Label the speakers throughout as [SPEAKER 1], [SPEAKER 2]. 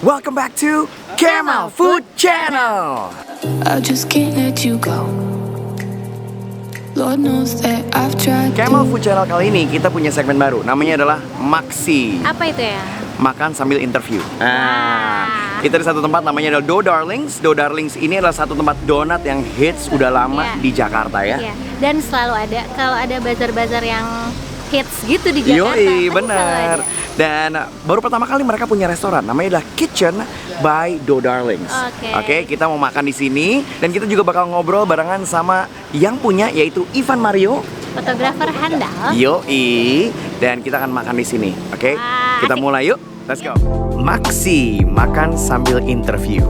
[SPEAKER 1] Welcome back to Kemal Food Channel.
[SPEAKER 2] I just can't let you go. Lord knows that I've tried
[SPEAKER 1] Kemal
[SPEAKER 2] to.
[SPEAKER 1] Food Channel kali ini kita punya segmen baru. Namanya adalah Maksi.
[SPEAKER 3] Apa itu ya?
[SPEAKER 1] Makan sambil interview. Kita di satu tempat namanya adalah Dough Darlings. Dough Darlings ini adalah satu tempat donat yang hits udah lama
[SPEAKER 3] Iya.
[SPEAKER 1] di Jakarta ya.
[SPEAKER 3] Iya. Dan selalu ada kalau ada bazar-bazar yang hits gitu di Jakarta.
[SPEAKER 1] Yoi,
[SPEAKER 3] pasti
[SPEAKER 1] bener.
[SPEAKER 3] selalu ada.
[SPEAKER 1] Dan baru pertama kali mereka punya restoran, namanya adalah Kitchen by Dough Darlings.
[SPEAKER 3] Oke.
[SPEAKER 1] Kita mau makan di sini dan kita juga bakal ngobrol barengan sama yang punya, yaitu Ivan Mario.
[SPEAKER 3] Fotografer handal.
[SPEAKER 1] Yoi, dan kita akan makan di sini. Oke,
[SPEAKER 3] Wah,
[SPEAKER 1] kita
[SPEAKER 3] asik.
[SPEAKER 1] mulai yuk. Let's go. Maksi, makan sambil interview.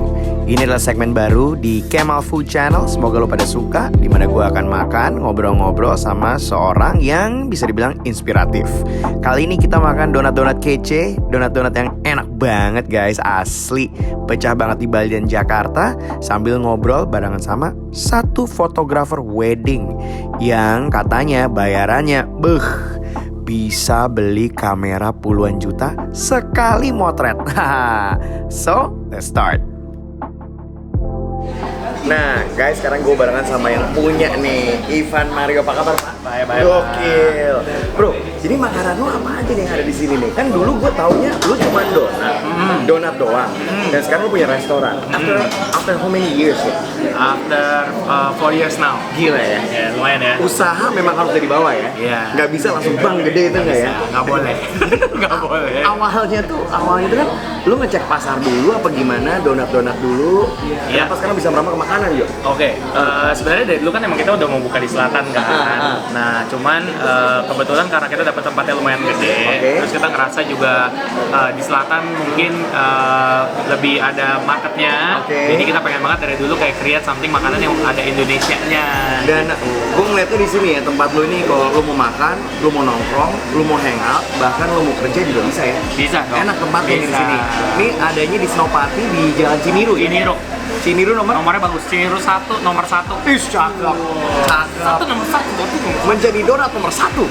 [SPEAKER 1] Ini adalah segmen baru di Kemal Food Channel. Semoga lo pada suka. Dimana gue akan makan, ngobrol-ngobrol sama seorang yang bisa dibilang inspiratif. Kali ini kita makan donat-donat kece, donat-donat yang enak banget guys, asli. Pecah banget di Bali dan Jakarta. Sambil ngobrol barengan sama satu fotografer wedding yang katanya bayarannya bisa beli kamera puluhan juta sekali motret. So, let's start. Nah, guys, sekarang gue barengan sama yang punya nih, Ivan Mario. Apa kabar, Pak?
[SPEAKER 4] Baik.
[SPEAKER 1] Gokil. Bro, jadi makanan lo apa aja nih yang ada di sini nih? Kan dulu gue taunya lo cuma donat doang. Dan sekarang lo punya restoran. After how many years ya?
[SPEAKER 4] After 4 years now.
[SPEAKER 1] Gila ya.
[SPEAKER 4] Ya, lumayan ya.
[SPEAKER 1] Usaha memang harus dari bawah ya?
[SPEAKER 4] Iya.
[SPEAKER 1] Nggak bisa langsung bang gede itu nggak ya?
[SPEAKER 4] Nggak boleh. Nggak boleh.
[SPEAKER 1] Awalnya itu kan lu ngecek pasar dulu apa gimana, donat-donat dulu.
[SPEAKER 4] Iya.
[SPEAKER 1] Kenapa sekarang bisa merambah ke makanan yuk?
[SPEAKER 4] Oke, sebenarnya dari dulu kan emang kita udah mau buka di selatan kan. Nah, cuman kebetulan karena kita dapat tempatnya lumayan gede,
[SPEAKER 1] Oke.
[SPEAKER 4] terus kita ngerasa juga di selatan mungkin lebih ada marketnya.
[SPEAKER 1] Oke.
[SPEAKER 4] Jadi kita pengen banget dari dulu kayak create something makanan yang ada Indonesianya.
[SPEAKER 1] Dan gue ngeliatnya di sini ya, tempat lu ini kalau lu mau makan, lu mau nongkrong, lu mau hangout, bahkan lu mau kerja juga bisa ya.
[SPEAKER 4] Bisa dong.
[SPEAKER 1] Enak tempatnya di
[SPEAKER 4] Bisa.
[SPEAKER 1] sini. Ini adanya di Senopati di Jalan Ciniru ya. Ciniru
[SPEAKER 4] Nomornya bagus. Ciniru 1 nomor 1.
[SPEAKER 1] Ih, cakep.
[SPEAKER 4] Satu nomor 1.
[SPEAKER 1] Menjadi donat nomor 1.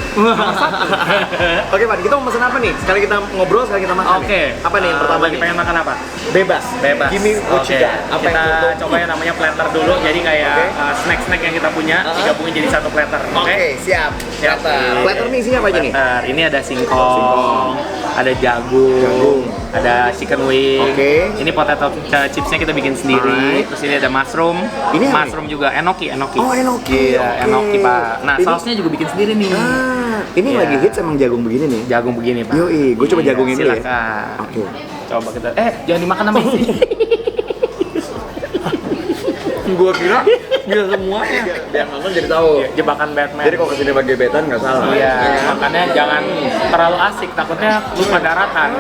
[SPEAKER 1] Oke, Pak, kita mau pesan apa nih? Sekali kita ngobrol, sekali kita makan.
[SPEAKER 4] Oke.
[SPEAKER 1] nih. Apa nih yang pertama
[SPEAKER 4] lagi
[SPEAKER 1] nih?
[SPEAKER 4] pengen makan apa?
[SPEAKER 1] Bebas. Gimme what you
[SPEAKER 4] Oke.
[SPEAKER 1] got. Apa
[SPEAKER 4] Kita
[SPEAKER 1] yang
[SPEAKER 4] coba yang namanya platter dulu. Jadi kayak
[SPEAKER 1] Oke.
[SPEAKER 4] snack-snack yang kita punya digabungin jadi satu platter.
[SPEAKER 1] Oke, siap.
[SPEAKER 4] Siap.
[SPEAKER 1] Platter nih isinya apa aja nih?
[SPEAKER 4] Platter. Ini ada singkong, ada jagung, ada chicken wing.
[SPEAKER 1] Oke.
[SPEAKER 4] Ini potato chipsnya kita bikin sendiri.
[SPEAKER 1] Alright.
[SPEAKER 4] Terus ini ada mushroom.
[SPEAKER 1] Ini apa
[SPEAKER 4] mushroom juga enoki.
[SPEAKER 1] Oh, enoki.
[SPEAKER 4] Iya,
[SPEAKER 1] Oke.
[SPEAKER 4] enoki, Pak. Nah,
[SPEAKER 1] Ini-
[SPEAKER 4] sausnya juga bikin sendiri nih.
[SPEAKER 1] Ini
[SPEAKER 4] Iya.
[SPEAKER 1] lagi hits emang jagung begini nih.
[SPEAKER 4] Jagung begini, Pak.
[SPEAKER 1] Yoi, gue coba
[SPEAKER 4] Iya,
[SPEAKER 1] jagung ini ya.
[SPEAKER 4] silakan.
[SPEAKER 1] Oke.
[SPEAKER 4] Coba kita. Jangan dimakan sama isi.
[SPEAKER 1] Gue kira bisa semuanya. Biar nonton jadi tahu.
[SPEAKER 4] Jebakan Batman.
[SPEAKER 1] Jadi kalau kesini pakai gebetan nggak salah.
[SPEAKER 4] Iya, makanya jangan terlalu asik, takutnya lupa daratan.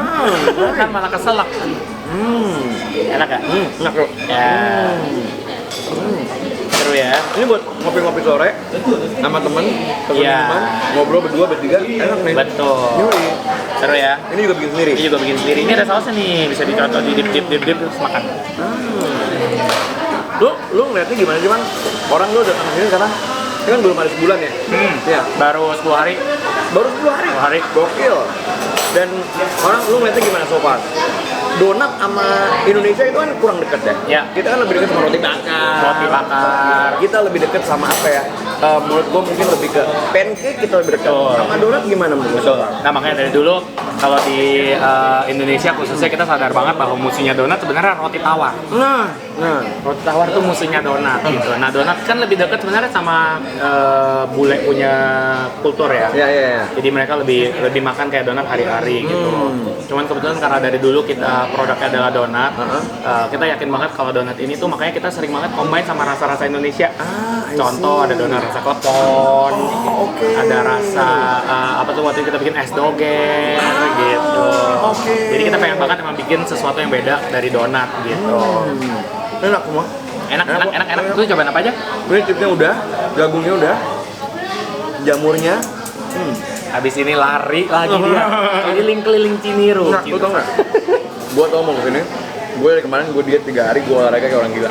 [SPEAKER 4] Kan malah keselak. Enak gak?
[SPEAKER 1] Enak loh.
[SPEAKER 4] Ya. Seru ya.
[SPEAKER 1] Ini buat ngopi-ngopi sore sama temen,
[SPEAKER 4] Iya.
[SPEAKER 1] teman, ngobrol berdua bertiga, enak nih.
[SPEAKER 4] Betul.
[SPEAKER 1] Yoi.
[SPEAKER 4] Seru ya.
[SPEAKER 1] Ini juga bikin sendiri.
[SPEAKER 4] Ini juga bikin sendiri. Ini ada sausnya nih, bisa dicontoh di dip terus makan.
[SPEAKER 1] Lu ngeliatnya gimana sih, Bang? Orang lu datang ke sini karena ini kan belum ada sebulan ya? Iya.
[SPEAKER 4] Baru 10 hari.
[SPEAKER 1] Baru 10 hari.
[SPEAKER 4] 10 hari.
[SPEAKER 1] Gokil. Dan orang lu ngeliatnya gimana so far? Donat sama Indonesia itu kan kurang dekat ya?
[SPEAKER 4] Ya.
[SPEAKER 1] Kita kan lebih dekat sama roti bakar.
[SPEAKER 4] Roti bakar.
[SPEAKER 1] Kita lebih dekat sama apa ya? Menurut gua mungkin lebih ke pancake, kita lebih dekat.
[SPEAKER 4] Betul.
[SPEAKER 1] Sama donat gimana menurut
[SPEAKER 4] Betul.
[SPEAKER 1] lo?
[SPEAKER 4] Nah, makanya dari dulu kalau di Indonesia khususnya kita sadar banget bahwa musuhnya donat sebenarnya roti tawar.
[SPEAKER 1] Nah,
[SPEAKER 4] Roti tawar tuh musuhnya donat gitu. Nah, donat kan lebih dekat sebenarnya sama bule punya kultur ya.
[SPEAKER 1] ya.
[SPEAKER 4] Jadi mereka lebih makan kayak donat hari-hari gitu. Cuman kebetulan karena dari dulu kita produknya adalah donat, kita yakin banget kalau donat ini tuh makanya kita sering banget combine sama rasa-rasa Indonesia.
[SPEAKER 1] I
[SPEAKER 4] Contoh ada donat rasa klepon,
[SPEAKER 1] oke.
[SPEAKER 4] ada rasa apa tuh waktu itu kita bikin es doger gitu.
[SPEAKER 1] oke.
[SPEAKER 4] Jadi kita pengen banget emang bikin sesuatu yang beda dari donat gitu.
[SPEAKER 1] Enak semua.
[SPEAKER 4] Enak. Lu cobain apa aja?
[SPEAKER 1] Ini chipnya udah, jagungnya udah, jamurnya.
[SPEAKER 4] Habis ini lari lagi dia keliling-keliling Ciniru.
[SPEAKER 1] Nah, lu tau nggak? Gua tau mau kesini. Gue dari kemarin gue diet 3 hari, gue olahraga kayak orang gila.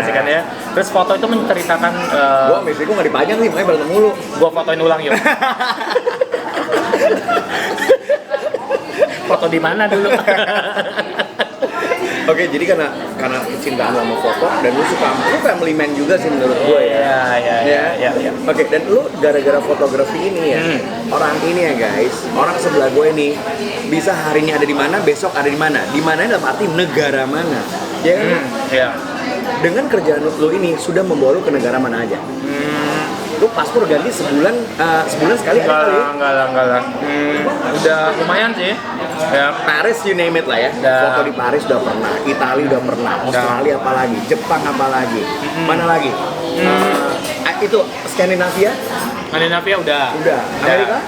[SPEAKER 4] asik kan ya. Terus foto itu menceritakan
[SPEAKER 1] Gua Meksiko nggak dipajang sih, makanya berantem mulu.
[SPEAKER 4] gua fotoin ulang yuk. Foto di mana dulu?
[SPEAKER 1] Oke, jadi karena kecintaan lo sama foto dan lu family man juga sih menurut gue ya.
[SPEAKER 4] Iya.
[SPEAKER 1] Oke, dan lu gara-gara fotografi ini ya, orang ini ya guys, orang sebelah gue ini bisa hari ini ada di mana, besok ada di mana. Di mana dalam arti negara mana, ya kan?
[SPEAKER 4] Iya.
[SPEAKER 1] Dengan kerjaan lu ini sudah membawa lu ke negara mana aja? Lu paspor ganti sebulan sekali ada kali?
[SPEAKER 4] Enggak lah. Udah lumayan sih. Ya,
[SPEAKER 1] Paris, you name it lah ya.
[SPEAKER 4] Udah.
[SPEAKER 1] Foto di Paris udah pernah, Italia udah pernah, Australia apalagi, Jepang apalagi, mana lagi? Itu Skandinavia?
[SPEAKER 4] Skandinavia udah.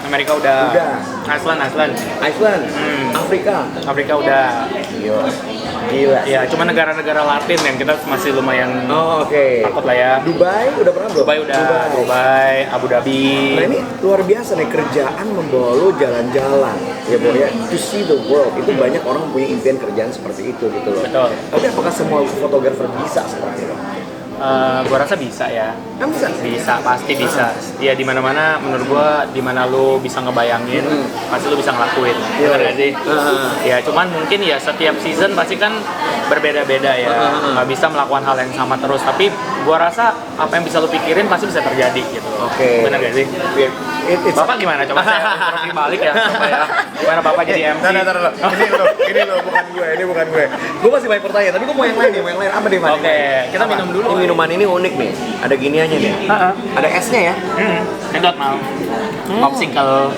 [SPEAKER 4] Amerika udah. Iceland. Afrika udah.
[SPEAKER 1] Gila.
[SPEAKER 4] Ya, cuma negara-negara Latin yang kita masih lumayan takut lah ya.
[SPEAKER 1] Dubai udah pernah belum?
[SPEAKER 4] Dubai, Abu Dhabi.
[SPEAKER 1] Nah ini luar biasa nih, kerjaan membawa lo jalan-jalan ya Boy ya, to see the world. Itu banyak orang punya impian kerjaan seperti itu gitu loh.
[SPEAKER 4] Betul.
[SPEAKER 1] Tapi apakah semua fotografer bisa seperti itu?
[SPEAKER 4] Gua rasa bisa ya.
[SPEAKER 1] Bisa?
[SPEAKER 4] Bisa, pasti bisa. Ya di mana-mana menurut gua, di mana lu bisa ngebayangin, pasti lu bisa ngelakuin.
[SPEAKER 1] Iya.
[SPEAKER 4] Benar gak sih? Ya cuman mungkin ya setiap season pasti kan berbeda-beda ya. Nggak bisa melakukan hal yang sama terus, tapi gua rasa apa yang bisa lu pikirin pasti bisa terjadi gitu. Benar gak sih? Bapak gimana? Coba saya interview balik ya, coba ya. Gimana Bapak jadi MC?
[SPEAKER 1] Ini bukan gue. Gue masih banyak pertanyaan, tapi gue mau yang lain nih, Apa nih,
[SPEAKER 4] Oke, kita minum dulu.
[SPEAKER 1] Ini minuman ini unik nih. Ada giniannya nih. Ada esnya ya.
[SPEAKER 4] Sedot mau. Popsicle.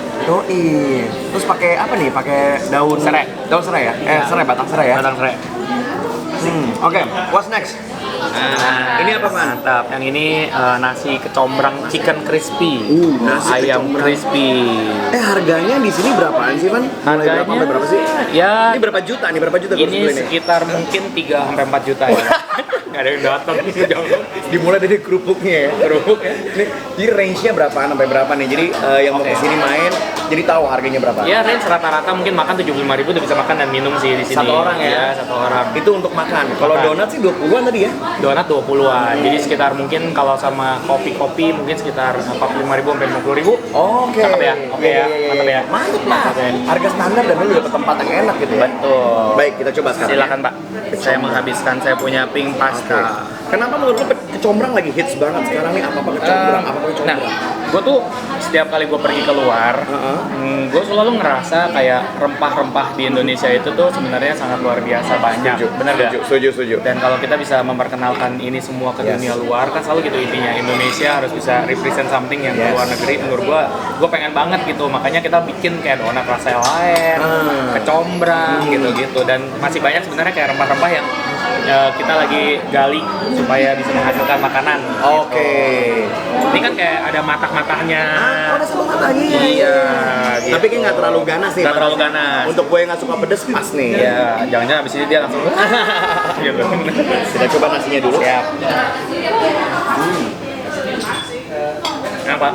[SPEAKER 1] Terus pakai apa nih? Pakai daun
[SPEAKER 4] serai.
[SPEAKER 1] Daun serai ya? Serai, batang serai ya.
[SPEAKER 4] Batang serai.
[SPEAKER 1] Oke, what's next? Ini apa, Man?
[SPEAKER 4] Mantap. Yang ini nasi kecombrang chicken crispy.
[SPEAKER 1] Nasi
[SPEAKER 4] Ayam
[SPEAKER 1] kecombrang.
[SPEAKER 4] crispy.
[SPEAKER 1] Harganya di sini berapaan sih, Man? Mulai berapa sampai berapa sih?
[SPEAKER 4] Ya,
[SPEAKER 1] Ini berapa juta nih? Berapa juta gue
[SPEAKER 4] ini
[SPEAKER 1] beli nih?
[SPEAKER 4] sekitar mungkin 3 sampai 4 juta ya. Nggak ada yang datang nih jauh.
[SPEAKER 1] Dimulai dari kerupuknya ya.
[SPEAKER 4] Kerupuk ya.
[SPEAKER 1] Ini jadi range-nya berapaan sampai berapa nih? Jadi yang mau kesini main, jadi tahu harganya berapa?
[SPEAKER 4] Ya, range rata-rata mungkin makan 75.000 udah bisa makan dan minum sih di sini.
[SPEAKER 1] Satu orang ya?
[SPEAKER 4] Iya, satu orang.
[SPEAKER 1] Itu untuk makan. Kalau
[SPEAKER 4] Makan.
[SPEAKER 1] donat sih 20-an tadi ya?
[SPEAKER 4] Donat 20-an. Jadi sekitar mungkin kalau sama kopi-kopi mungkin sekitar 45.000 sampai 50.000.
[SPEAKER 1] Oke.
[SPEAKER 4] Cakep ya? Oke ya? Mantap ya?
[SPEAKER 1] Mantap lah.
[SPEAKER 4] Oke.
[SPEAKER 1] Harga standar dan lu dapet tempat yang enak gitu ya?
[SPEAKER 4] Betul.
[SPEAKER 1] Baik, kita coba sekarang.
[SPEAKER 4] Silakan Pak. Saya menghabiskan saya punya pink pasta.
[SPEAKER 1] Kenapa menurut lu kecombrang lagi hits banget sekarang nih? Apa kecombrang? Apa kecombrang?
[SPEAKER 4] Nah, gue tuh setiap kali gue pergi keluar, gue selalu ngerasa kayak rempah-rempah di Indonesia itu tuh sebenarnya sangat luar biasa banyak. Bener gak?
[SPEAKER 1] Setuju.
[SPEAKER 4] Dan kalau kita bisa memperkenalkan ini semua ke dunia luar, kan selalu gitu intinya, Indonesia harus bisa represent something yang ke luar negeri. Menurut gue pengen banget gitu, makanya kita bikin kayak donat rasa lain, kecombrang gitu-gitu. Dan masih banyak sebenarnya kayak rempah-rempah yang kita lagi gali supaya bisa menghasilkan makanan.
[SPEAKER 1] Oke.
[SPEAKER 4] Ini kan kayak ada matah-matahnya.
[SPEAKER 1] Ada sama matanya.
[SPEAKER 4] Iya. Gitu.
[SPEAKER 1] Tapi kayak nggak terlalu ganas sih.
[SPEAKER 4] Nggak terlalu ganas.
[SPEAKER 1] Untuk gue yang nggak suka pedes pas nih.
[SPEAKER 4] Iya. Jangan-jangan abis ini dia langsung. Gitu.
[SPEAKER 1] Kita coba nasinya dulu.
[SPEAKER 4] Siap. Kenapa?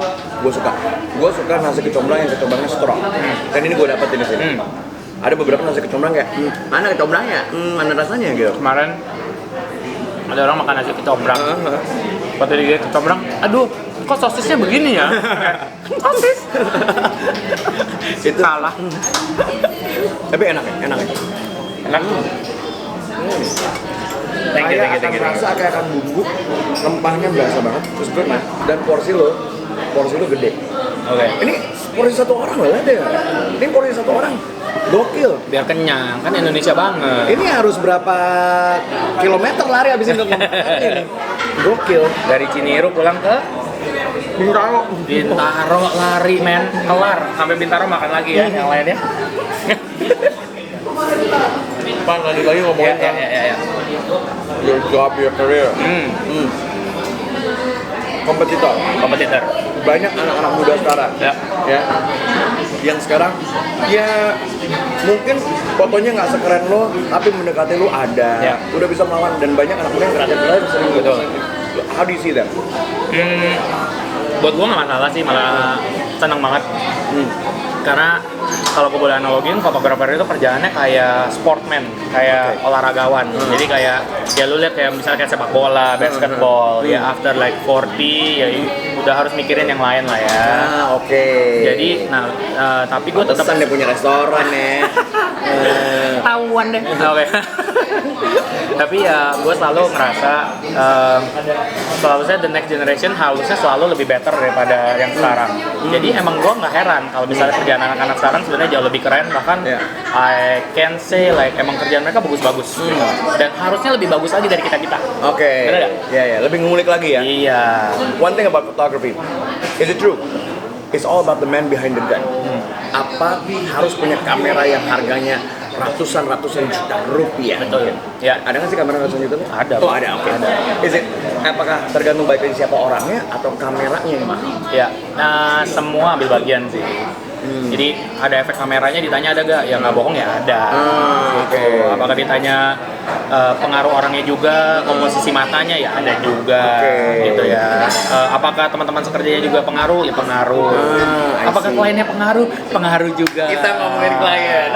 [SPEAKER 1] Gue suka nasi kecombrang yang kecombrangnya strong. Dan ini gue dapetin di sini. Ada beberapa nasi kecombrang kayak mana kecombrangnya, mana rasanya gitu.
[SPEAKER 4] Kemarin ada orang makan nasi kecombrang. Waktu dia kecombrang, aduh, kok sosisnya begini ya? Sosis.
[SPEAKER 1] Itu salah. Tapi enak ya.
[SPEAKER 4] Enak. Thank you.
[SPEAKER 1] Rasa kayak akan bumbu, rempahnya berasa banget, terus benar. Dan porsi lo gede.
[SPEAKER 4] Oke.
[SPEAKER 1] Ini porsi satu orang loh ada. Ini porsi satu orang. Gokil.
[SPEAKER 4] Biar kenyang, kan Indonesia banget.
[SPEAKER 1] Ini harus berapa kilometer lari abis ini untuk makan ini. Gokil.
[SPEAKER 4] Dari Cineru pulang ke Bintaro lari men, kelar sampai Bintaro makan lagi ya yang lainnya.
[SPEAKER 1] Bang, lagi ngomongin
[SPEAKER 4] Ya.
[SPEAKER 1] your job, your career. Kompetitor. Banyak anak-anak muda sekarang. Ya. Yang sekarang ya mungkin fotonya nggak sekeren lo, tapi mendekati lo ada.
[SPEAKER 4] Ya.
[SPEAKER 1] Udah bisa melawan dan banyak anak muda yang kreatif sering gitu. How do you see them?
[SPEAKER 4] Buat gua nggak masalah sih, malah seneng banget. Karena kalau gue boleh analogin, fotografer itu kerjaannya kayak sportman, kayak olahragawan. Jadi kayak ya lu lihat kayak misalnya kayak sepak bola, basketball, ya after like 40 ya udah harus mikirin yang lain lah ya.
[SPEAKER 1] Oke.
[SPEAKER 4] Jadi tapi gue tetap
[SPEAKER 1] dia punya restoran ya.
[SPEAKER 4] tahuan deh. Oke. Tapi ya gue selalu ngerasa selalu saya the next generation harusnya selalu lebih better daripada yang sekarang. Jadi emang gue nggak heran kalau misalnya kerjaan anak-anak sekarang sebenarnya jauh lebih keren, bahkan I can say like emang kerjaan mereka bagus-bagus gitu. Dan harusnya lebih bagus lagi dari kita-kita.
[SPEAKER 1] Oke.
[SPEAKER 4] Bener nggak?
[SPEAKER 1] Ya, lebih ngulik lagi ya.
[SPEAKER 4] Iya.
[SPEAKER 1] One thing about photography, is it true? It's all about the man behind the gun. Apa harus punya kamera yang harganya ratusan juta rupiah?
[SPEAKER 4] Betul. Ya.
[SPEAKER 1] Ada nggak sih kamera ratusan juta?
[SPEAKER 4] Ada.
[SPEAKER 1] Oh ada, oke.
[SPEAKER 4] Ada.
[SPEAKER 1] Is it, apakah tergantung baik dari siapa orangnya atau kameranya yang mahal?
[SPEAKER 4] Ya, nah semua ambil bagian sih. Jadi ada efek kameranya, ditanya ada gak? Ya nggak bohong ya ada. Gitu. Apakah ditanya pengaruh orangnya juga, komposisi matanya ya ada juga. Gitu ya. Apakah teman-teman sekerjanya juga pengaruh? Ya pengaruh. Apakah kliennya pengaruh? Pengaruh juga.
[SPEAKER 1] Kita ngomongin klien.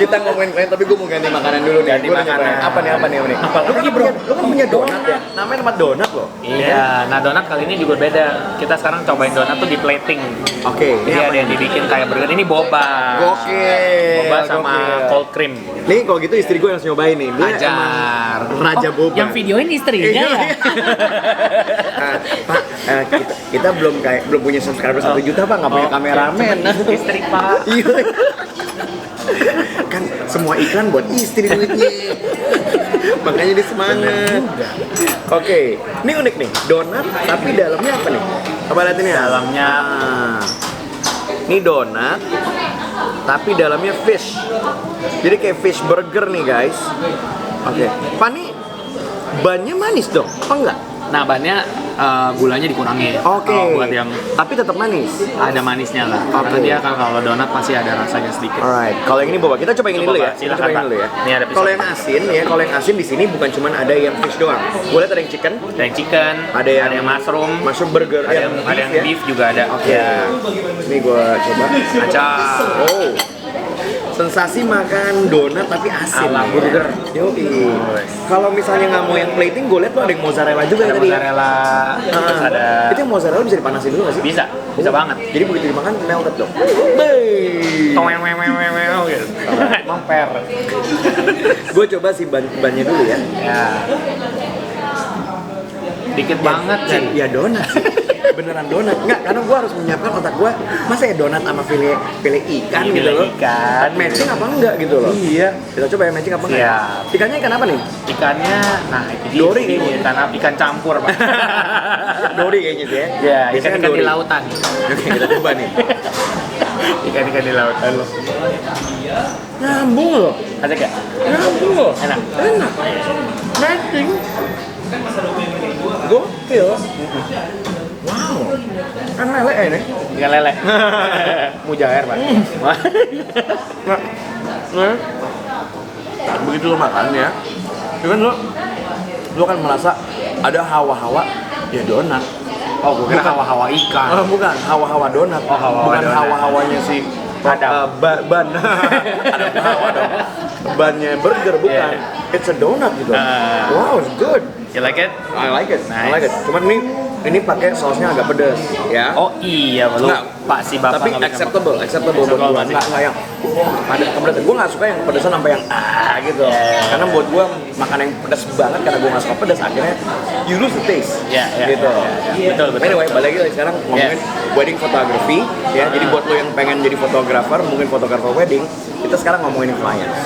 [SPEAKER 1] Kita ngomongin klien, tapi gue mau ganti makanan dulu nih.
[SPEAKER 4] Ganti
[SPEAKER 1] Gua
[SPEAKER 4] makanan.
[SPEAKER 1] Apa nih? Lu kan punya donat ya? Namanya tempat donat loh.
[SPEAKER 4] Iya, nah donat kali ini juga beda. Kita sekarang cobain donat tuh di plating.
[SPEAKER 1] Oke.
[SPEAKER 4] Jadi ada yang dibikin kayak burger. Ini boba.
[SPEAKER 1] Gokil.
[SPEAKER 4] Boba sama cold cream.
[SPEAKER 1] Nih kalau gitu istri gue yang harus nyobain nih. Dia
[SPEAKER 4] Ajar.
[SPEAKER 1] emang raja boba.
[SPEAKER 4] Yang videoin istrinya ya?
[SPEAKER 1] Pak, kita belum punya subscriber 1 juta Pak, nggak punya kameramen.
[SPEAKER 4] Istri Pak.
[SPEAKER 1] Iya. Kan semua iklan buat istri duitnya. Makanya dia semangat. Oke, ini unik nih, donat tapi dalamnya apa nih? Coba lihat ini ya.
[SPEAKER 4] Dalamnya
[SPEAKER 1] Ini donat tapi dalamnya fish. Jadi kayak fish burger nih guys. Oke. Pak, nih bannya manis dong? Apa enggak?
[SPEAKER 4] nah bannya gulanya dikurangi.
[SPEAKER 1] Oke.
[SPEAKER 4] Kalau buat yang
[SPEAKER 1] Tapi tetap manis.
[SPEAKER 4] ada manisnya lah. Karena dia kan kalau donat pasti ada rasanya sedikit.
[SPEAKER 1] Alright, kalau yang ini boba, kita coba yang ini
[SPEAKER 4] Coba,
[SPEAKER 1] dulu ya.
[SPEAKER 4] Pak.
[SPEAKER 1] Kita
[SPEAKER 4] Silakan,
[SPEAKER 1] coba yang
[SPEAKER 4] Pak.
[SPEAKER 1] dulu ya.
[SPEAKER 4] Ini ada pisang.
[SPEAKER 1] Kalau yang asin ya, kalau yang asin di sini bukan cuma ada yang fish doang. Gue lihat ada yang chicken,
[SPEAKER 4] Ada yang chicken,
[SPEAKER 1] Ada yang
[SPEAKER 4] mushroom,
[SPEAKER 1] burger,
[SPEAKER 4] ada yang
[SPEAKER 1] ya.
[SPEAKER 4] beef juga ada.
[SPEAKER 1] Oke. Ini gue coba.
[SPEAKER 4] Acar.
[SPEAKER 1] Oh. Sensasi makan donat tapi asin.
[SPEAKER 4] Ala burger.
[SPEAKER 1] Yoi. Kalau misalnya nggak mau yang plating, gue lihat tuh ada yang mozzarella juga
[SPEAKER 4] Ada
[SPEAKER 1] tadi.
[SPEAKER 4] mozzarella, terus ada
[SPEAKER 1] Itu yang mozzarella bisa dipanasin dulu nggak sih?
[SPEAKER 4] bisa banget.
[SPEAKER 1] Jadi begitu dimakan melted dong. Bey.
[SPEAKER 4] Towewewewewe gitu. Memper.
[SPEAKER 1] Gue coba si bannya dulu ya.
[SPEAKER 4] Ya. Dikit banget kan.
[SPEAKER 1] Ya donat sih. Beneran donat. Enggak, karena gue harus menyiapkan otak gue. Masa ya donat sama file ikan
[SPEAKER 4] Iya,
[SPEAKER 1] gitu
[SPEAKER 4] file
[SPEAKER 1] loh.
[SPEAKER 4] ikan.
[SPEAKER 1] Matching apa enggak gitu loh. Iya. Kita coba ya matching apa enggak.
[SPEAKER 4] Siap.
[SPEAKER 1] Ikannya ikan apa nih?
[SPEAKER 4] Ikannya, nah itu dia.
[SPEAKER 1] Dori kayaknya.
[SPEAKER 4] Ikan campur, Pak.
[SPEAKER 1] Dori kayaknya sih ya.
[SPEAKER 4] Ya,
[SPEAKER 1] Biasanya
[SPEAKER 4] ikan-ikan di
[SPEAKER 1] dori.
[SPEAKER 4] lautan.
[SPEAKER 1] Oke, kita coba nih.
[SPEAKER 4] Ikan-ikan di lautan.
[SPEAKER 1] Nyambung loh.
[SPEAKER 4] Asik gak?
[SPEAKER 1] Nyambung loh.
[SPEAKER 4] Enak.
[SPEAKER 1] Enak. Matching. Gokil. Wow. Kan lele ini.
[SPEAKER 4] Ikan lele. Mujair, Pak.
[SPEAKER 1] Nah, begitu lo makan ya, kan lo kan merasa ada hawa-hawa ya donat.
[SPEAKER 4] Oh, gue kira
[SPEAKER 1] Bukan.
[SPEAKER 4] hawa-hawa ikan.
[SPEAKER 1] Bukan hawa-hawa donat.
[SPEAKER 4] Oh, hawa-hawa
[SPEAKER 1] bukan
[SPEAKER 4] donat.
[SPEAKER 1] hawa-hawanya si
[SPEAKER 4] Adam.
[SPEAKER 1] ban. Ada hawa dong. Bannya burger bukan.
[SPEAKER 4] Yeah.
[SPEAKER 1] It's a donut gitu. Wow, it's good.
[SPEAKER 4] You like it?
[SPEAKER 1] I like it. I
[SPEAKER 4] Nice.
[SPEAKER 1] like it. Cuman ini pakai sausnya agak pedas, ya.
[SPEAKER 4] Oh iya, lu
[SPEAKER 1] Nggak,
[SPEAKER 4] Pak si Bapak.
[SPEAKER 1] tapi
[SPEAKER 4] nggak bisa
[SPEAKER 1] acceptable buat
[SPEAKER 4] Acceptable
[SPEAKER 1] gua.
[SPEAKER 4] banget.
[SPEAKER 1] Nggak yang ada kepedesan. Gua nggak suka yang pedesan sampai yang gitu.
[SPEAKER 4] Yeah.
[SPEAKER 1] Karena buat gua makan yang pedas banget karena gua nggak suka pedas, akhirnya you lose the taste.
[SPEAKER 4] Yeah, yeah,
[SPEAKER 1] gitu.
[SPEAKER 4] yeah. Betul.
[SPEAKER 1] Anyway, balik lagi sekarang ngomongin wedding photography, ya. Jadi buat lo yang pengen jadi fotografer, mungkin fotografer wedding, kita sekarang ngomongin clients.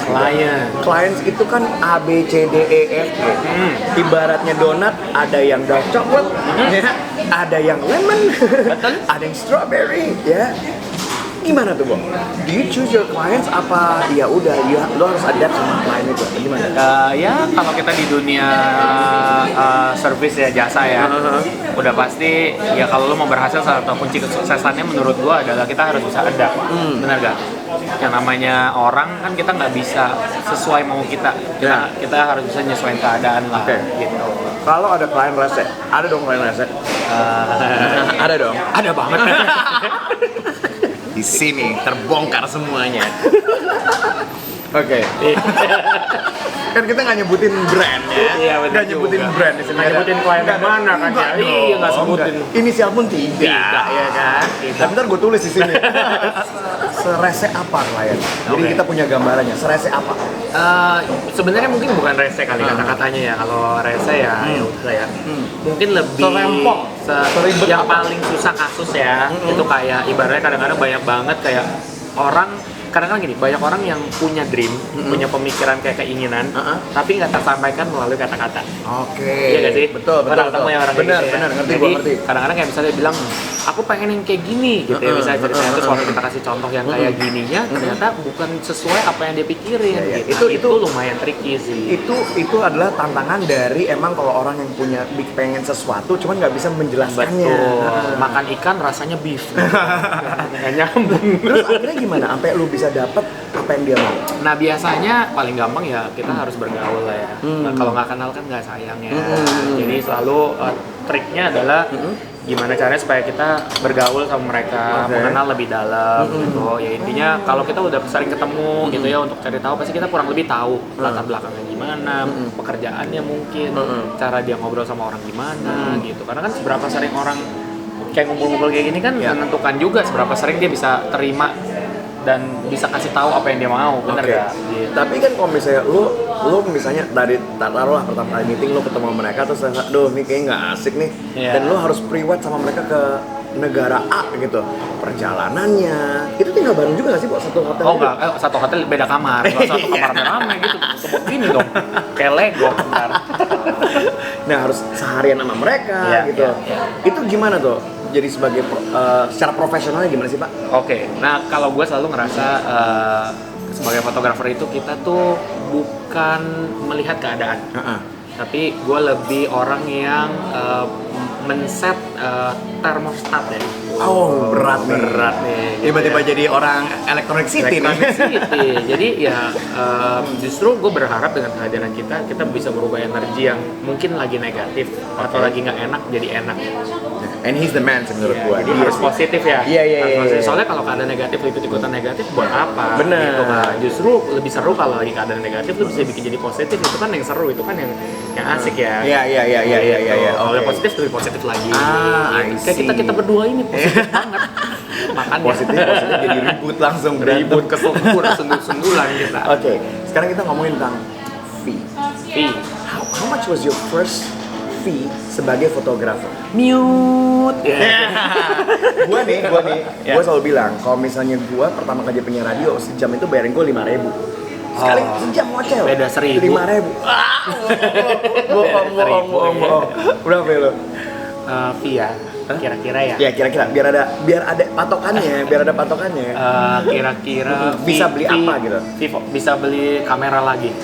[SPEAKER 1] Clients itu kan A B C D E F G. Ibaratnya donat, ada yang dark coklat, ya, ada yang lemon, ada yang strawberry, ya. Gimana tuh, Bang? Do you choose your clients apa ya udah lo harus adapt sama klien itu? Gimana?
[SPEAKER 4] Ya kalau kita di dunia service ya, jasa ya, udah pasti ya kalau lo mau berhasil, salah satu kunci kesuksesannya menurut gua adalah kita harus bisa adapt. Benar gak? Yang namanya orang kan kita nggak bisa sesuai mau kita. Kita harus bisa nyesuaiin keadaan lah. Gitu.
[SPEAKER 1] Kalau ada klien rese, ada dong klien rese. Ada dong.
[SPEAKER 4] Ada banget.
[SPEAKER 1] Di sini terbongkar semuanya. Oke. Kan kita nggak nyebutin brand ya.
[SPEAKER 4] Iya, betul
[SPEAKER 1] Nggak nyebutin
[SPEAKER 4] juga.
[SPEAKER 1] brand di sini.
[SPEAKER 4] Nggak nyebutin klien yang mana kan ya? Iya, nggak sebutin.
[SPEAKER 1] Inisial pun tidak, ya kan? Tapi ntar gue tulis di sini. Serese apa klien? Jadi kita punya gambarannya. Serese apa?
[SPEAKER 4] Sebenarnya mungkin bukan rese kali kata-katanya ya. Kalau rese ya, ya udah ya. Mungkin lebih
[SPEAKER 1] Serempok. Seribet
[SPEAKER 4] yang
[SPEAKER 1] apa?
[SPEAKER 4] paling susah kasus ya. Itu kayak ibaratnya kadang-kadang banyak banget kayak orang kadang-kadang gini, banyak orang yang punya dream, punya pemikiran kayak keinginan, tapi nggak tersampaikan melalui kata-kata.
[SPEAKER 1] Oke.
[SPEAKER 4] Iya nggak sih?
[SPEAKER 1] Betul.
[SPEAKER 4] Pernah ketemu ya orang kayak
[SPEAKER 1] Benar,
[SPEAKER 4] gitu ya?
[SPEAKER 1] benar. Ngerti,
[SPEAKER 4] Jadi
[SPEAKER 1] gua ngerti.
[SPEAKER 4] kadang-kadang kayak misalnya bilang, aku pengen yang kayak gini, gitu ya misalnya ceritanya. Terus waktu kita kasih contoh yang kayak gininya, ternyata bukan sesuai apa yang dia pikirin.
[SPEAKER 1] Iya, iya.
[SPEAKER 4] Gitu.
[SPEAKER 1] Itu
[SPEAKER 4] lumayan tricky sih.
[SPEAKER 1] Itu adalah tantangan dari emang kalau orang yang punya pengen sesuatu cuman nggak bisa menjelaskannya.
[SPEAKER 4] Betul. Makan ikan rasanya beef. Nggak nyambung.
[SPEAKER 1] Terus akhirnya gimana? Sampai lu bisa dapet apa yang dia mau?
[SPEAKER 4] Nah biasanya paling gampang ya kita harus bergaul lah ya. Nah, kalau nggak kenal kan nggak sayang ya. Jadi selalu triknya adalah gimana caranya supaya kita bergaul sama mereka, mengenal lebih dalam gitu. Ya intinya kalau kita udah sering ketemu gitu ya untuk cari tahu pasti kita kurang lebih tahu latar belakangnya gimana, pekerjaannya mungkin, cara dia ngobrol sama orang gimana gitu. Karena kan seberapa sering orang kayak ngumpul-ngumpul kayak gini kan menentukan juga seberapa sering dia bisa terima dan bisa kasih tahu apa yang dia mau, bener
[SPEAKER 1] Oke.
[SPEAKER 4] gak? Gitu.
[SPEAKER 1] Tapi kan kalau misalnya lu misalnya dari taruhlah pertama kali meeting lu ketemu sama mereka terus aduh ini kayaknya nggak asik nih.
[SPEAKER 4] Iya.
[SPEAKER 1] Dan lu harus priwat sama mereka ke negara A gitu. Perjalanannya itu tinggal bareng juga nggak sih buat satu hotel?
[SPEAKER 4] Oh
[SPEAKER 1] gitu?
[SPEAKER 4] enggak, satu hotel beda kamar, nggak satu kamar rame gitu, sebut gini dong, kayak Lego bentar.
[SPEAKER 1] Nah harus seharian sama mereka
[SPEAKER 4] Iya,
[SPEAKER 1] gitu.
[SPEAKER 4] iya.
[SPEAKER 1] Itu gimana tuh? Jadi sebagai secara profesionalnya gimana sih Pak?
[SPEAKER 4] Oke, nah kalau gue selalu ngerasa sebagai fotografer itu kita tuh bukan melihat keadaan, tapi gue lebih orang yang men-set termostat ya.
[SPEAKER 1] Oh berat nih.
[SPEAKER 4] Berat nih.
[SPEAKER 1] Tiba-tiba jadi orang Electronic City nih.
[SPEAKER 4] Electronic City. Jadi ya justru gue berharap dengan kehadiran kita bisa berubah energi yang mungkin lagi negatif atau lagi nggak enak jadi enak.
[SPEAKER 1] And he's the man menurut
[SPEAKER 4] Ya,
[SPEAKER 1] gua.
[SPEAKER 4] jadi harus positif ya.
[SPEAKER 1] Iya, iya,
[SPEAKER 4] Harus
[SPEAKER 1] iya,
[SPEAKER 4] positif.
[SPEAKER 1] iya.
[SPEAKER 4] Soalnya kalau keadaan negatif lu ikut-ikutan negatif buat apa?
[SPEAKER 1] Bener.
[SPEAKER 4] Gitu kan. Justru lebih seru kalau lagi keadaan negatif lu bisa bikin jadi positif, itu kan yang seru, itu kan yang asik ya.
[SPEAKER 1] Iya.
[SPEAKER 4] Kalau udah
[SPEAKER 1] Oke.
[SPEAKER 4] positif lebih positif lagi.
[SPEAKER 1] Ah,
[SPEAKER 4] Gitu.
[SPEAKER 1] I
[SPEAKER 4] Kayak kita
[SPEAKER 1] see.
[SPEAKER 4] berdua ini positif banget. Makanya
[SPEAKER 1] Positif jadi ribut langsung
[SPEAKER 4] ribut kesungguh sendul-sendulan kita.
[SPEAKER 1] Oke, sekarang kita ngomongin tentang fee.
[SPEAKER 4] Fee.
[SPEAKER 1] How much was your first fee sebagai fotografer?
[SPEAKER 4] Mute. Ya.
[SPEAKER 1] gua nih,
[SPEAKER 4] Ya.
[SPEAKER 1] gua selalu bilang kalau misalnya gua pertama kali penyiar radio sejam itu bayarin gua 5.000. Sekali sejam ngocel.
[SPEAKER 4] Beda 1.000.
[SPEAKER 1] 5.000. Bohong. Berapa ya lo?
[SPEAKER 4] Fee ya. Kira-kira ya.
[SPEAKER 1] Ya kira-kira biar ada patokannya,
[SPEAKER 4] Kira-kira
[SPEAKER 1] Bisa beli apa gitu?
[SPEAKER 4] Bisa beli kamera lagi.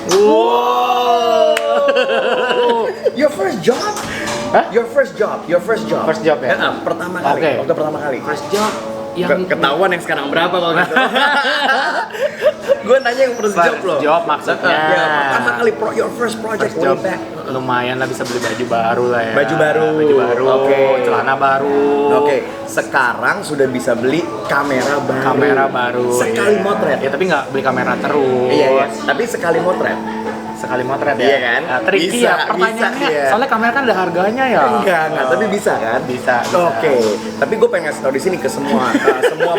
[SPEAKER 1] Your first job?
[SPEAKER 4] Hah?
[SPEAKER 1] Your first job.
[SPEAKER 4] First job ya?
[SPEAKER 1] Pertama kali.
[SPEAKER 4] Oke.
[SPEAKER 1] Waktu pertama kali.
[SPEAKER 4] First job yang
[SPEAKER 1] Ketahuan yang sekarang berapa kalau gitu. Gue nanya yang first job loh.
[SPEAKER 4] First job maksudnya.
[SPEAKER 1] Ya, pertama kali your first project
[SPEAKER 4] First
[SPEAKER 1] way
[SPEAKER 4] job
[SPEAKER 1] back.
[SPEAKER 4] lumayan lah bisa beli baju baru lah ya.
[SPEAKER 1] Baju baru. Oke.
[SPEAKER 4] Celana baru.
[SPEAKER 1] Oke, sekarang sudah bisa beli kamera baru. Sekali
[SPEAKER 4] iya.
[SPEAKER 1] motret.
[SPEAKER 4] Ya tapi nggak beli kamera terus.
[SPEAKER 1] Iya. Tapi sekali motret.
[SPEAKER 4] Sekali motret ya.
[SPEAKER 1] Iya kan?
[SPEAKER 4] Nah, tricky
[SPEAKER 1] Bisa,
[SPEAKER 4] ya pertanyaannya.
[SPEAKER 1] bisa, iya.
[SPEAKER 4] Soalnya kamera kan ada harganya ya.
[SPEAKER 1] Enggak, tapi bisa kan?
[SPEAKER 4] Bisa.
[SPEAKER 1] Oke, tapi gue pengen ngasih tau di sini ke semua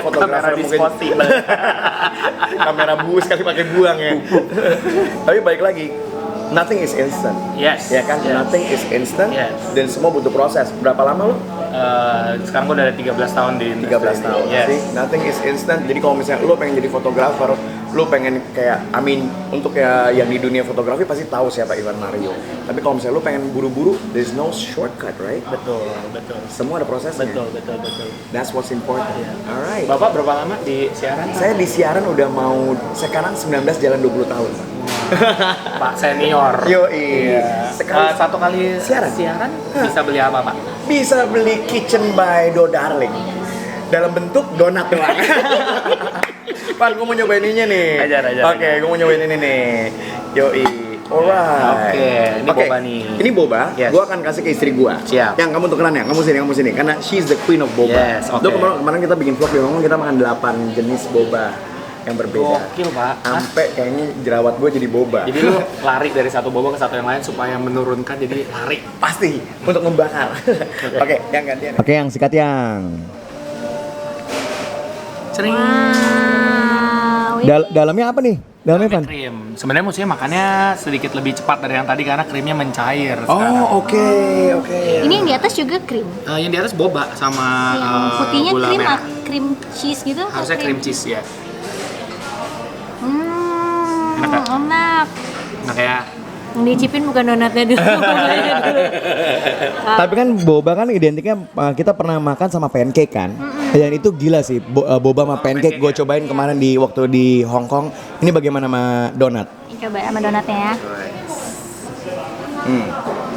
[SPEAKER 1] fotografer
[SPEAKER 4] Kamera
[SPEAKER 1] mungkin
[SPEAKER 4] disposable.
[SPEAKER 1] kamera buus kali pakai buang ya. Tapi balik lagi, nothing is instant.
[SPEAKER 4] Yes.
[SPEAKER 1] Ya kan?
[SPEAKER 4] Yes.
[SPEAKER 1] Nothing is instant.
[SPEAKER 4] Yes.
[SPEAKER 1] Dan semua butuh proses. Berapa lama lo?
[SPEAKER 4] Sekarang gue udah ada 13 tahun di
[SPEAKER 1] 13 tahun.
[SPEAKER 4] Yes.
[SPEAKER 1] See? Nothing is instant. Jadi kalau misalnya lo pengen jadi fotografer, lo pengen kayak untuk ya yang di dunia fotografi pasti tahu siapa Iwan Mario. Tapi kalau misalnya lo pengen buru-buru, there's no shortcut, right?
[SPEAKER 4] Betul.
[SPEAKER 1] Semua ada prosesnya.
[SPEAKER 4] Betul.
[SPEAKER 1] That's what's important. Alright.
[SPEAKER 4] Bapak berapa lama di siaran?
[SPEAKER 1] Saya di siaran udah mau sekarang 19 jalan 20 tahun.
[SPEAKER 4] Pak senior.
[SPEAKER 1] Yo iya. Sekali
[SPEAKER 4] Satu kali
[SPEAKER 1] Siaran?
[SPEAKER 4] bisa beli apa Pak?
[SPEAKER 1] bisa beli Kitchen by Do Darling dalam bentuk donat doang. Pan, gue mau nyobain ininya nih.
[SPEAKER 4] Ajar.
[SPEAKER 1] Oke, gue mau nyobain ini nih. Yoi. Alright.
[SPEAKER 4] Oke, ini boba nih.
[SPEAKER 1] Ini boba.
[SPEAKER 4] Yes.
[SPEAKER 1] Gue akan kasih ke istri gue.
[SPEAKER 4] Siap.
[SPEAKER 1] Yang kamu tukeran ya, kamu sini. Karena she's the queen of boba.
[SPEAKER 4] Yes, oke.
[SPEAKER 1] Kemarin kita bikin vlog di Hongkong, kita makan 8 jenis boba yang berbeda.
[SPEAKER 4] Gokil, Pak.
[SPEAKER 1] Sampai kayaknya jerawat gue jadi boba.
[SPEAKER 4] Jadi lu lari dari satu boba ke satu yang lain supaya menurunkan jadi lari.
[SPEAKER 1] Pasti untuk membakar. Oke, yang gantian. Oke, yang sikat yang.
[SPEAKER 4] Sering.
[SPEAKER 3] Wow.
[SPEAKER 1] Dalamnya apa nih? Dalamnya Van?
[SPEAKER 4] Krim. Sebenarnya musuhnya makannya sedikit lebih cepat dari yang tadi karena krimnya mencair.
[SPEAKER 1] Oh, oke.
[SPEAKER 3] Ini yang di atas juga krim.
[SPEAKER 4] Yang di atas boba sama
[SPEAKER 3] Yang putihnya
[SPEAKER 4] gula
[SPEAKER 3] krim,
[SPEAKER 4] merah.
[SPEAKER 3] krim cheese gitu. atau
[SPEAKER 4] Harusnya cream cheese ya. Enak gak?
[SPEAKER 3] Enak.
[SPEAKER 4] Nah kayak
[SPEAKER 3] Yang dicipin bukan donatnya dulu.
[SPEAKER 1] Tapi kan boba kan identiknya kita pernah makan sama pancake kan. Dan itu gila sih, boba sama pancake gue cobain kemarin waktu di Hong Kong. Ini bagaimana sama donat?
[SPEAKER 3] Coba sama donatnya ya.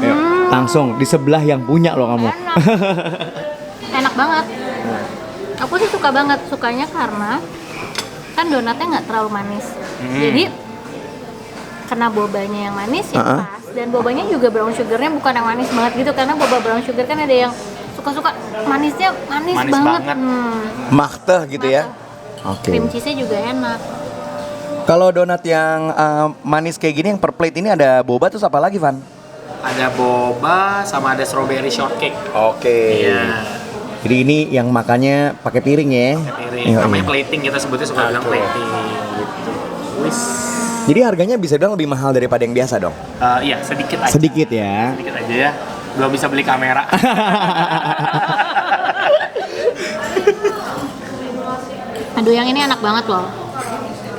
[SPEAKER 1] Ayo, langsung di sebelah yang punya loh kamu.
[SPEAKER 3] Enak. Enak banget. Aku sih suka banget, sukanya karena kan donatnya nggak terlalu manis. Jadi kena bobanya yang manis ya pas. Dan bobanya juga brown sugarnya bukan yang manis banget gitu, karena boba brown sugar kan ada yang suka-suka manisnya manis banget.
[SPEAKER 1] Makteh gitu ya. Oke.
[SPEAKER 3] Cream cheese-nya juga enak.
[SPEAKER 1] Kalau donat yang manis kayak gini yang per plate ini ada boba terus apa lagi Van?
[SPEAKER 4] ada boba sama ada strawberry shortcake.
[SPEAKER 1] Oke.
[SPEAKER 4] Iya.
[SPEAKER 1] Jadi ini yang makannya pakai piring ya?
[SPEAKER 4] Piring.
[SPEAKER 1] Iya,
[SPEAKER 4] Namanya
[SPEAKER 1] iya.
[SPEAKER 4] plating, kita sebutnya suka bilang plating. Gitu. Wis.
[SPEAKER 1] Jadi harganya bisa bilang lebih mahal daripada yang biasa dong?
[SPEAKER 4] Iya, sedikit aja.
[SPEAKER 1] Sedikit ya?
[SPEAKER 4] Sedikit aja ya. Belum bisa beli kamera.
[SPEAKER 3] Aduh, yang ini enak banget loh.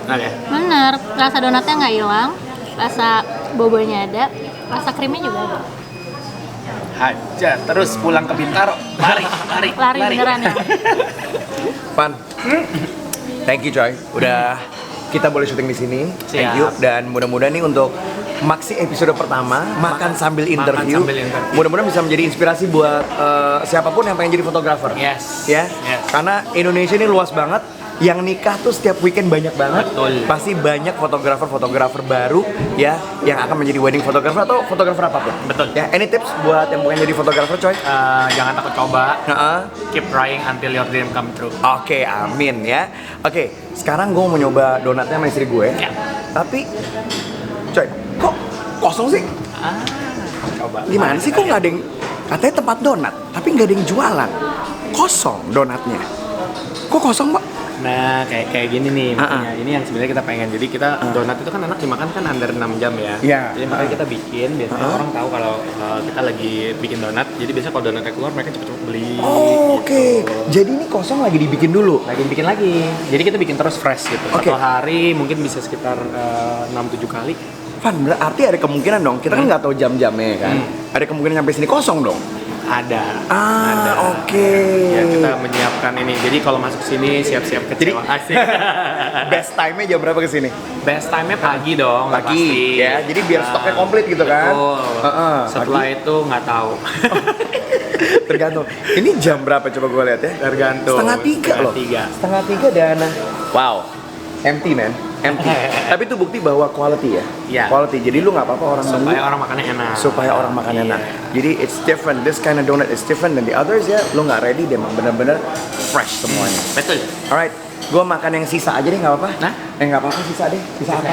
[SPEAKER 4] Oke.
[SPEAKER 3] Bener, rasa donatnya nggak hilang, rasa bobanya ada, rasa krimnya juga ada.
[SPEAKER 4] Hajar terus pulang ke Bintaro. Lari.
[SPEAKER 3] Lari beneran ya.
[SPEAKER 1] Pan, thank you Coy, udah kita boleh syuting di sini. Thank
[SPEAKER 4] Siap.
[SPEAKER 1] you. Dan mudah-mudahan nih untuk Maxi episode pertama makan sambil interview.
[SPEAKER 4] sambil interview.
[SPEAKER 1] Mudah-mudahan bisa menjadi inspirasi buat siapapun yang pengen jadi fotografer.
[SPEAKER 4] Yes.
[SPEAKER 1] Ya.
[SPEAKER 4] Yes.
[SPEAKER 1] Karena Indonesia ini luas banget. Yang nikah tuh setiap weekend banyak banget.
[SPEAKER 4] Betul.
[SPEAKER 1] Pasti banyak fotografer baru ya yang akan menjadi wedding photographer atau fotografer apapun.
[SPEAKER 4] Betul.
[SPEAKER 1] Ya, any tips buat yang pengen jadi fotografer Coy?
[SPEAKER 4] Jangan takut coba.
[SPEAKER 1] Heeh.
[SPEAKER 4] Keep trying until your dream come true.
[SPEAKER 1] Oke, amin ya. Oke, sekarang gue mau nyoba donatnya sama istri gue.
[SPEAKER 4] Ya.
[SPEAKER 1] Tapi, coy, kok kosong sih?
[SPEAKER 4] Coba.
[SPEAKER 1] Gimana sih kok nggak ada yang, katanya tempat donat, tapi nggak ada yang jualan. Kosong donatnya. Kok kosong, Pak?
[SPEAKER 4] Nah, kayak gini nih makanya. Ini yang sebenarnya kita pengen. Jadi kita donat itu kan enak dimakan kan under 6 jam ya.
[SPEAKER 1] Iya.
[SPEAKER 4] Jadi makanya kita bikin, biasanya orang tahu kalau kita lagi bikin donat. Jadi biasanya kalau donatnya keluar mereka cepet-cepet beli.
[SPEAKER 1] Oh, oke. Jadi ini kosong lagi dibikin dulu.
[SPEAKER 4] Lagi bikin lagi. Jadi kita bikin terus fresh gitu.
[SPEAKER 1] Oke.
[SPEAKER 4] Satu hari mungkin bisa sekitar 6-7 kali.
[SPEAKER 1] Van, berarti ada kemungkinan dong. Kita kan nggak tahu jam-jamnya kan. Ada kemungkinan sampai sini kosong dong.
[SPEAKER 4] Ada.
[SPEAKER 1] Oke.
[SPEAKER 4] Ya, kita menyiapkan ini. Jadi kalau masuk sini siap-siap kecewa. Asik.
[SPEAKER 1] Best time-nya jam berapa kesini?
[SPEAKER 4] Best time-nya pagi dong. udah
[SPEAKER 1] Pagi,
[SPEAKER 4] pasti.
[SPEAKER 1] ya. Jadi biar stoknya komplit gitu kan?
[SPEAKER 4] Betul. Setelah itu nggak tahu.
[SPEAKER 1] Tergantung. Ini jam berapa coba gue lihat ya?
[SPEAKER 4] Tergantung.
[SPEAKER 1] 2:30 loh.
[SPEAKER 4] 2:30.
[SPEAKER 1] 2:30 dan wow, empty man, empty. Tapi itu bukti bahwa quality ya.
[SPEAKER 4] Iya.
[SPEAKER 1] Quality. Jadi lu nggak apa-apa orang
[SPEAKER 4] Supaya
[SPEAKER 1] nunggu,
[SPEAKER 4] orang makannya enak.
[SPEAKER 1] supaya orang makan
[SPEAKER 4] Iya.
[SPEAKER 1] enak. Jadi it's different. This kind of donut is different than the others ya. Lu nggak ready, dia emang bener-bener fresh semuanya.
[SPEAKER 4] Betul.
[SPEAKER 1] Alright, gue makan yang sisa aja deh nggak apa-apa.
[SPEAKER 4] Nah?
[SPEAKER 1] Nggak apa-apa sisa deh. Sisa apa?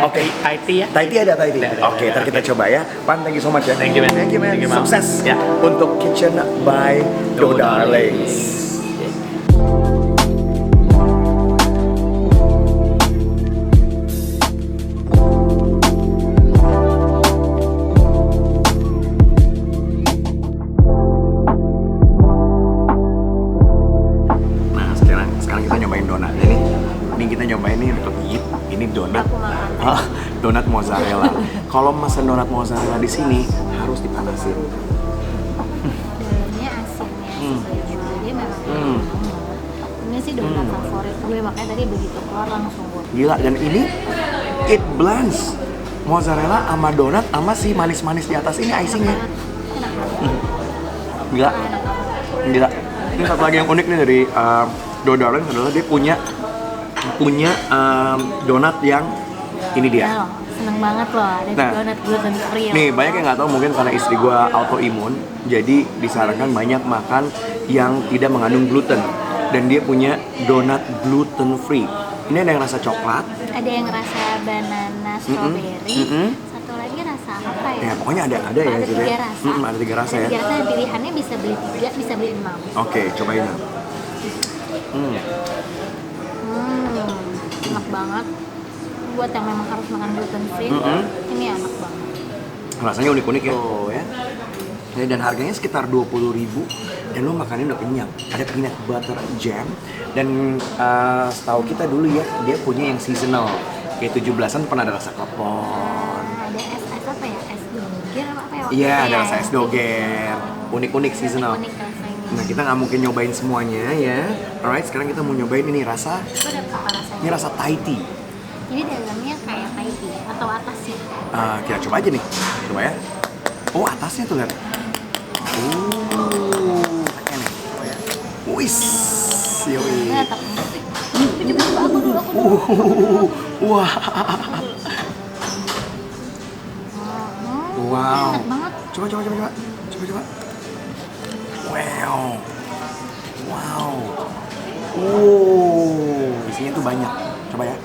[SPEAKER 1] Oke.
[SPEAKER 4] Thai tea ya.
[SPEAKER 1] Thai tea ada Thai tea.
[SPEAKER 4] Ada.
[SPEAKER 1] Oke, ntar kita coba ya. Pan, thank you so much ya.
[SPEAKER 4] Thank you, man.
[SPEAKER 1] Thank you, man.
[SPEAKER 4] Thank you, man.
[SPEAKER 1] Sukses
[SPEAKER 4] Ya.
[SPEAKER 1] untuk Kitchen by Do Darlings. Nah, sekarang kita nyobain donat. Ini kita nyobain ini untuk eat. Ini donat.
[SPEAKER 3] Aku makan.
[SPEAKER 1] Donat mozzarella. Kalau mesen donat mozzarella di sini harus dipanasin.
[SPEAKER 3] Dalamnya asinnya sih, jadi memang ini sih donat favorit gue, makanya tadi begitu keluar langsung gue.
[SPEAKER 1] Gila, dan ini it blends mozzarella sama donat sama si manis-manis di atas ini icingnya.
[SPEAKER 3] Enak banget.
[SPEAKER 1] Gila, gila. Ini satu lagi yang unik nih dari Do Darlings adalah dia punya donat yang ini dia.
[SPEAKER 3] seneng banget loh ada
[SPEAKER 1] Nah,
[SPEAKER 3] donat gluten free.
[SPEAKER 1] Nih,
[SPEAKER 3] loh.
[SPEAKER 1] banyak yang nggak tahu mungkin karena istri gue autoimun, jadi disarankan banyak makan yang tidak mengandung gluten. Dan dia punya donat gluten free. Ini ada yang rasa coklat,
[SPEAKER 3] Ada yang rasa banana strawberry, satu lagi rasa apa ya?
[SPEAKER 1] ya pokoknya ada ya
[SPEAKER 3] Ada
[SPEAKER 1] gitu
[SPEAKER 3] tiga
[SPEAKER 1] ya.
[SPEAKER 3] rasa.
[SPEAKER 1] Ada 3 rasa ya.
[SPEAKER 3] Tiga rasa dan pilihannya bisa beli 3, bisa beli 6.
[SPEAKER 1] Oke, cobain.
[SPEAKER 3] Enak banget. Buat yang memang harus makan gluten free, ini enak banget.
[SPEAKER 1] Rasanya unik-unik ya. Oh ya. Dan harganya sekitar 20.000 dan lo makannya udah kenyang. Ada peanut butter jam dan setahu kita dulu ya dia punya yang seasonal. Kayak 17-an pernah ada rasa klepon.
[SPEAKER 3] Ada es apa ya? Es doger apa ya?
[SPEAKER 1] Iya, ada rasa es doger. Unik-unik seasonal.
[SPEAKER 3] Unik rasanya.
[SPEAKER 1] Nah, kita nggak mungkin nyobain semuanya ya. Alright, sekarang kita mau nyobain ini rasa.
[SPEAKER 3] Itu ada apa rasanya?
[SPEAKER 1] Ini rasa Thai tea.
[SPEAKER 3] Jadi dalamnya kayak Thai tea atau atasnya?
[SPEAKER 1] Kita coba aja nih. Coba ya. Oh, atasnya tuh lihat. Pakai nih. Coba ya. Wis. Yoi.
[SPEAKER 3] Nah, coba aku dulu.
[SPEAKER 1] Wah. Wow.
[SPEAKER 3] Enak banget.
[SPEAKER 1] Coba. Wow. Isinya tuh banyak. Coba ya.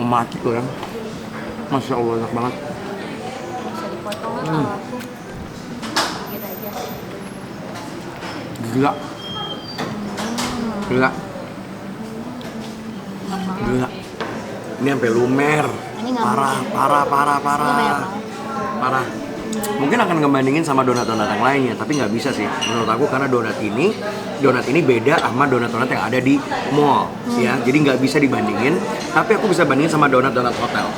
[SPEAKER 1] Mati tuh ya. Masya Allah, enak banget.
[SPEAKER 3] Bisa dipotong lah kalau aku. Gitu aja.
[SPEAKER 1] Gila. Ini sampai lumer.
[SPEAKER 3] Ini nggak
[SPEAKER 1] Parah.
[SPEAKER 3] Ini banyak banget.
[SPEAKER 1] Parah. Mungkin akan ngebandingin sama donat-donat yang lainnya, tapi nggak bisa sih menurut aku karena donat ini beda sama donat-donat yang ada di mall ya. Jadi nggak bisa dibandingin. Tapi aku bisa bandingin sama donat-donat hotel.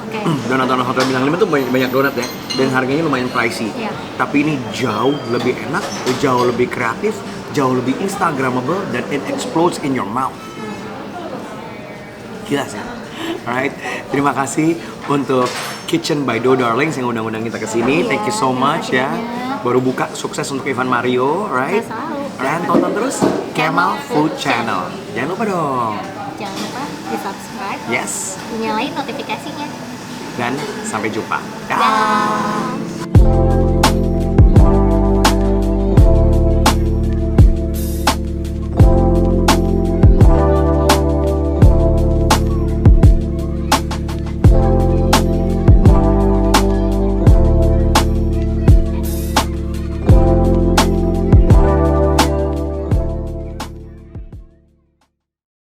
[SPEAKER 3] Oke.
[SPEAKER 1] Donat-donat hotel bintang 5 tuh banyak donat ya, dan harganya lumayan pricey.
[SPEAKER 3] Iya.
[SPEAKER 1] Tapi ini jauh lebih enak, jauh lebih kreatif, jauh lebih instagramable, dan it explodes in your mouth. Gila sih. Alright, terima kasih untuk Kitchen by Do Darlings yang undang-undang kita ke sini.
[SPEAKER 3] Iya,
[SPEAKER 1] Thank you so
[SPEAKER 3] terima
[SPEAKER 1] much
[SPEAKER 3] kasih
[SPEAKER 1] ya.
[SPEAKER 3] banyak.
[SPEAKER 1] Baru buka, sukses untuk Ivan Mario, right?
[SPEAKER 3] Saya selalu.
[SPEAKER 1] Dan tonton terus Kemal Food Channel. Jangan lupa dong.
[SPEAKER 3] Jangan lupa di subscribe,
[SPEAKER 1] Yes.
[SPEAKER 3] nyalain notifikasinya.
[SPEAKER 1] Dan sampai jumpa.
[SPEAKER 3] Dah.